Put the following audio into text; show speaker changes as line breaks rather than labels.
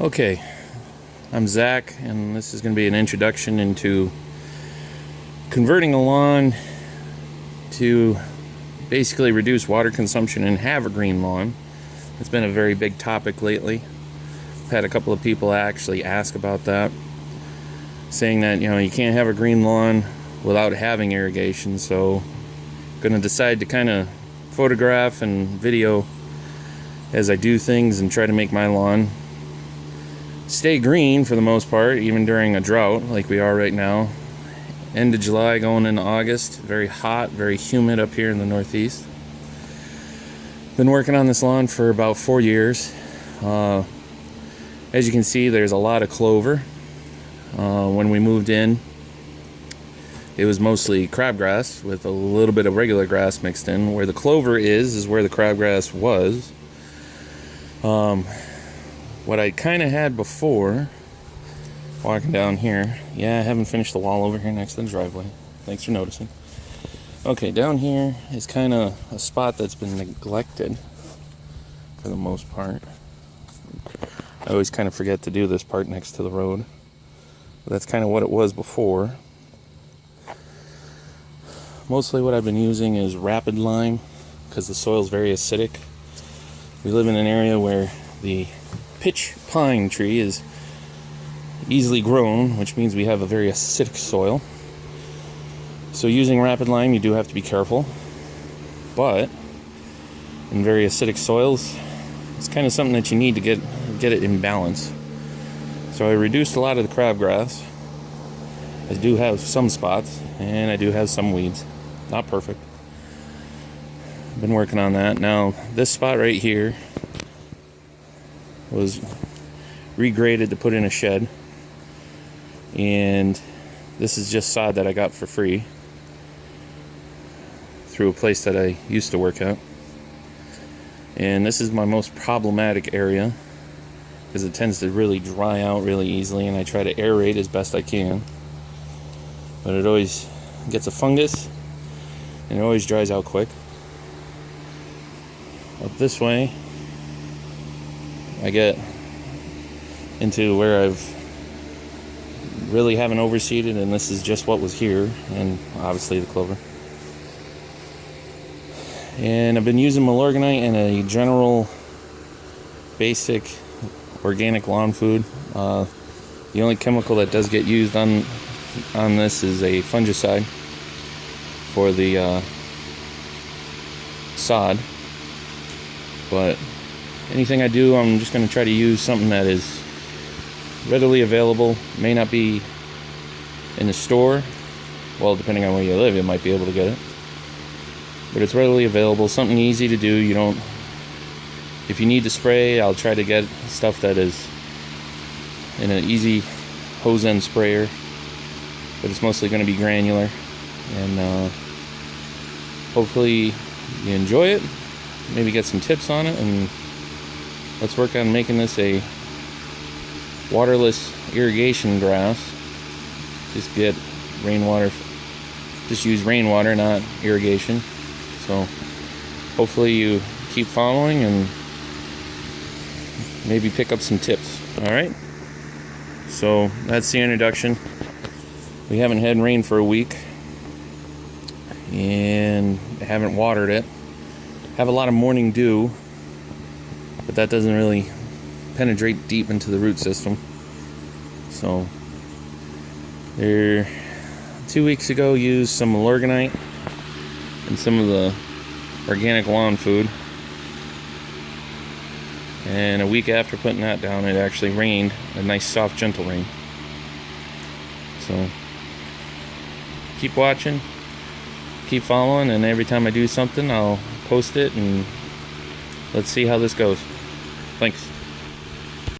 Okay, I'm Zach, and this is going to be an introduction into converting a lawn to basically reduce water consumption and have a green lawn. It's been a very big topic lately. I've had a couple of people actually ask about that, saying that you can't have a green lawn without having irrigation. So I'm going to decide to kind of photograph and video as I do things and try to make my lawn stay green for the most part, even during a drought like we are right now. End of July going into August. Very hot, very humid up here in the Northeast. Been working on this lawn for about 4 years. As you can see, there's a lot of clover. When we moved in, it was mostly crabgrass with a little bit of regular grass mixed in. Where the clover is where the crabgrass was. What I kind of had before, walking down here, I haven't finished the wall over here next to the driveway. Thanks for noticing. Okay, down here is kind of a spot that's been neglected for the most part. I always kind of forget to do this part next to the road. But that's kind of what it was before. Mostly what I've been using is rapid lime because the soil is very acidic. We live in an area where the pitch pine tree is easily grown, which means we have a very acidic soil. So using rapid lime, you do have to be careful. But in very acidic soils, it's kind of something that you need to get it in balance. So I reduced a lot of the crabgrass. I do have some spots, and I do have some weeds. Not perfect. Been working on that. Now, this spot right here was regraded to put in a shed, and this is just sod that I got for free through a place that I used to work at. And this is my most problematic area because it tends to really dry out really easily, and I try to aerate as best I can, but it always gets a fungus and it always dries out quick. Up this way I get into where I've really haven't overseeded, and this is just what was here, and obviously the clover. And I've been using Milorganite and a general basic organic lawn food. The only chemical that does get used on this is a fungicide for the sod. But anything I do, I'm just going to try to use something that is readily available. May not be in the store. Well, depending on where you live, you might be able to get it. But it's readily available. Something easy to do. If you need to spray, I'll try to get stuff that is in an easy hose end sprayer. But it's mostly going to be granular. And hopefully you enjoy it. Maybe get some tips on it, and let's work on making this a waterless irrigation grass. Just get rainwater, just use rainwater, not irrigation. So hopefully you keep following and maybe pick up some tips. Alright, so that's the introduction. We haven't had rain for a week, and I haven't watered it. Have a lot of morning dew, but that doesn't really penetrate deep into the root system. So there, 2 weeks ago, used some Milorganite and some of the organic lawn food, and a week after putting that down, it actually rained, a nice soft gentle rain. So keep watching, keep following, and every time I do something, I'll post it, and let's see how this goes. Thanks.